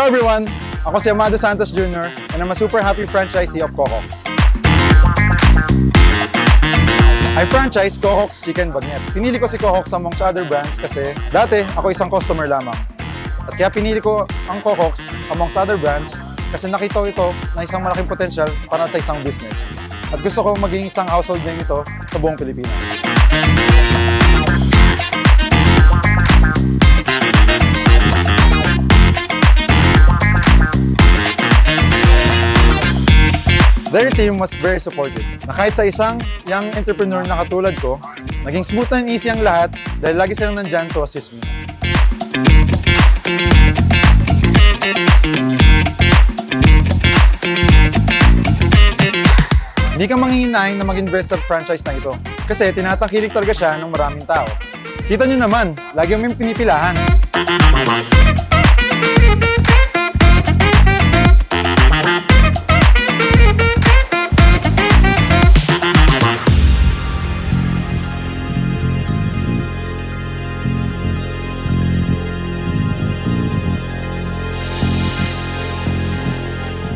Hello everyone! Ako si Amado Santos Jr. and I'm a super happy franchisee of Cocox. I franchise Cocox Chicken Bagnet. Pinili ko si Cocox amongst other brands kasi dati ako isang customer lamang. At kaya pinili ko ang Cocox amongst other brands kasi nakita ko ito na isang malaking potensyal para sa isang business. At gusto ko maging isang household name ito sa buong Pilipinas. Their team was very supportive. Na kahit sa isang young entrepreneur na katulad ko, naging smooth and easy ang lahat dahil lagi silang nandyan to assist me. Hindi ka manghihinahin na mag-invest sa franchise na ito kasi tinatangkilik talaga siya ng maraming tao. Kita nyo naman, lagi kami pinipilahan.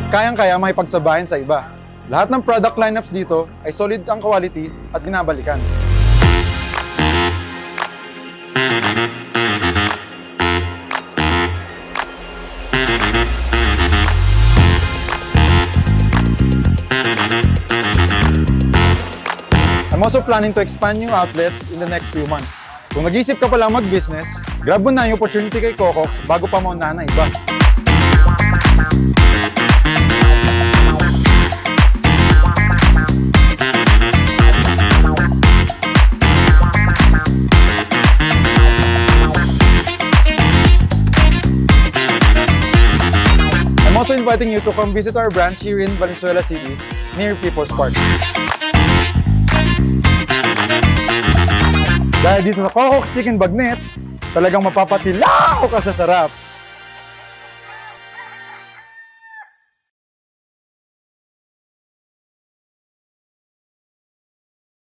Kayang-kaya makipagsabayan sa iba. Lahat ng product lineups dito ay solid ang quality at binabalikan. I'm also planning to expand new outlets in the next few months. Kung nag-isip ka pala mag-business, grab mo na yung opportunity kay Cocox bago pa maunahan ng iba. I'm also inviting you to come visit our branch here in Valenzuela City, near People's Park. Dahil dito sa Cocox Chicken Bagnet, talagang mapapatilaw ka sa sarap!